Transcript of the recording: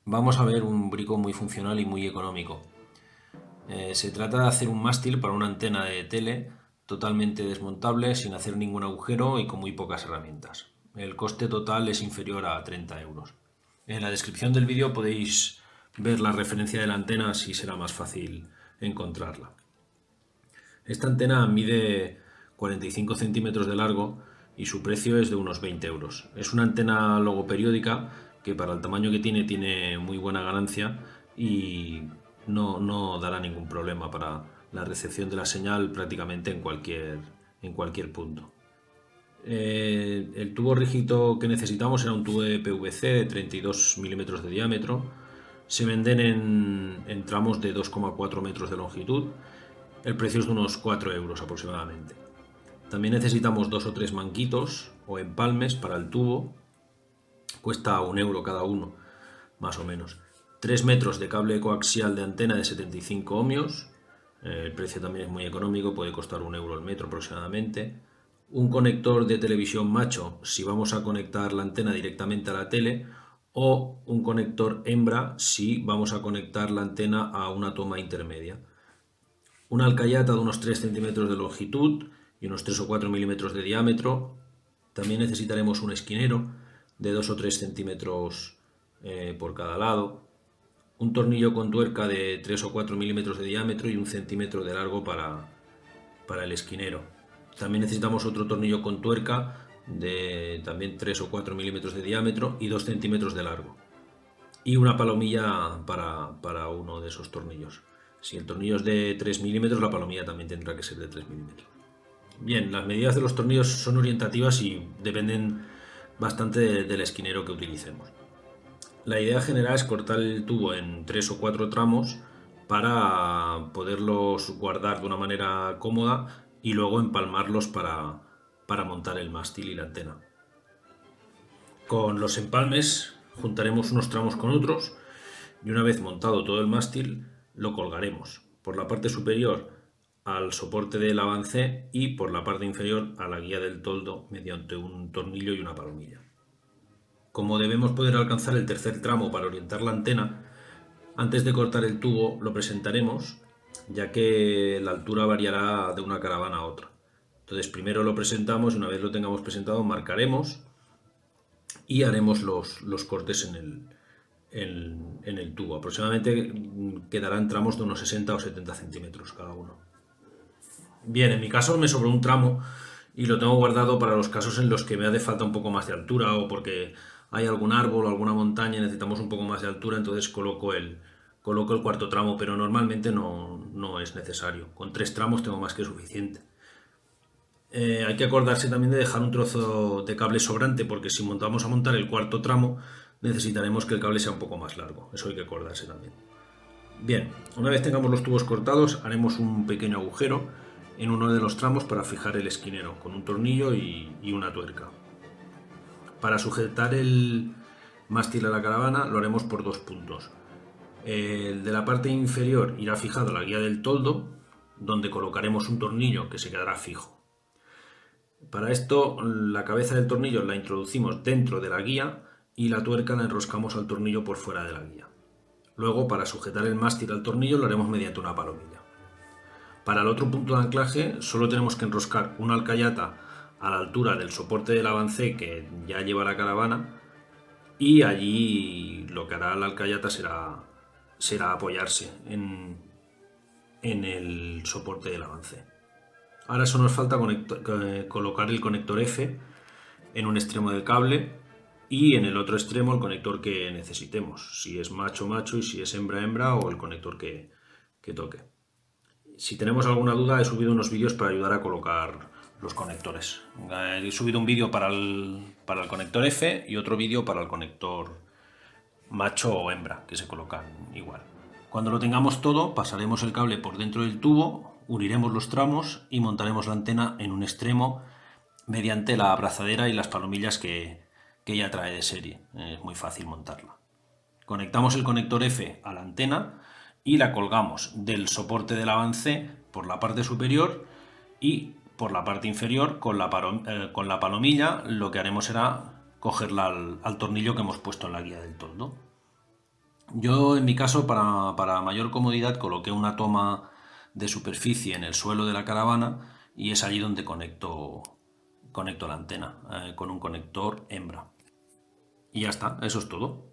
Vamos a ver un brico muy funcional y muy económico. Se trata de hacer un mástil para una antena de tele totalmente desmontable, sin hacer ningún agujero y con muy pocas herramientas. El coste total es inferior a 30 euros. En la descripción del vídeo podéis ver la referencia de la antena, así será más fácil encontrarla. Esta antena mide 45 centímetros de largo y su precio es de unos 20 euros. Es una antena logoperiódica que para el tamaño que tiene muy buena ganancia y no dará ningún problema para la recepción de la señal prácticamente en cualquier punto. El tubo rígido que necesitamos era un tubo de PVC de 32 milímetros de diámetro. Se venden en tramos de 2,4 metros de longitud. El precio es de unos 4 euros aproximadamente. También necesitamos dos o tres manguitos o empalmes para el tubo. Cuesta 1 euro cada uno, más o menos. 3 metros de cable coaxial de antena de 75 ohmios. El precio también es muy económico, puede costar 1 euro el metro aproximadamente. Un conector de televisión macho si vamos a conectar la antena directamente a la tele, o un conector hembra si vamos a conectar la antena a una toma intermedia. Una alcayata de unos 3 centímetros de longitud y unos 3 o 4 milímetros de diámetro. También necesitaremos un esquinero de 2 o 3 centímetros por cada lado. Un tornillo con tuerca de 3 o 4 milímetros de diámetro y 1 centímetro de largo para el esquinero. También necesitamos otro tornillo con tuerca de también 3 o 4 milímetros de diámetro y 2 centímetros de largo. Y una palomilla para uno de esos tornillos. Si el tornillo es de 3 milímetros, la palomilla también tendrá que ser de 3 milímetros. Bien, las medidas de los tornillos son orientativas y dependen bastante del esquinero que utilicemos. La idea general es cortar el tubo en 3 o 4 tramos para poderlos guardar de una manera cómoda y luego empalmarlos para montar el mástil y la antena. Con los empalmes juntaremos unos tramos con otros y una vez montado todo el mástil lo colgaremos por la parte superior al soporte del avancé y por la parte inferior a la guía del toldo mediante un tornillo y una palomilla. Como debemos poder alcanzar el tercer tramo para orientar la antena, antes de cortar el tubo lo presentaremos, ya que la altura variará de una caravana a otra. Entonces primero lo presentamos y una vez lo tengamos presentado marcaremos y haremos los cortes en el tubo. Aproximadamente quedarán tramos de unos 60 o 70 centímetros cada uno. Bien, en mi caso me sobró un tramo y lo tengo guardado para los casos en los que me hace falta un poco más de altura o porque hay algún árbol o alguna montaña y necesitamos un poco más de altura, entonces coloco el cuarto tramo, pero normalmente no es necesario. Con 3 tramos tengo más que suficiente. Hay que acordarse también de dejar un trozo de cable sobrante porque si vamos a montar el cuarto tramo necesitaremos que el cable sea un poco más largo. Eso hay que acordarse también. Bien, una vez tengamos los tubos cortados haremos un pequeño agujero en uno de los tramos para fijar el esquinero con un tornillo y una tuerca. Para sujetar el mástil a la caravana lo haremos por 2 puntos. El de la parte inferior irá fijado a la guía del toldo, donde colocaremos un tornillo que se quedará fijo. Para esto la cabeza del tornillo la introducimos dentro de la guía y la tuerca la enroscamos al tornillo por fuera de la guía. Luego, para sujetar el mástil al tornillo lo haremos mediante una palomilla. Para el otro punto de anclaje solo tenemos que enroscar una alcayata a la altura del soporte del avancé que ya lleva la caravana y allí lo que hará la alcayata será apoyarse en el soporte del avancé. Ahora solo nos falta colocar el conector F en un extremo del cable y en el otro extremo el conector que necesitemos, si es macho macho y si es hembra hembra o el conector que toque. Si tenemos alguna duda he subido unos vídeos para ayudar a colocar los conectores. He subido un vídeo para el conector F y otro vídeo para el conector macho o hembra, que se colocan igual. Cuando lo tengamos todo, pasaremos el cable por dentro del tubo, uniremos los tramos y montaremos la antena en un extremo mediante la abrazadera y las palomillas que ya trae de serie. Es muy fácil montarla. Conectamos el conector F a la antena y la colgamos del soporte del avancé por la parte superior y por la parte inferior con la palomilla. Lo que haremos será cogerla al tornillo que hemos puesto en la guía del toldo. Yo en mi caso, para mayor comodidad, coloqué una toma de superficie en el suelo de la caravana y es allí donde conecto la antena con un conector hembra. Y ya está, eso es todo.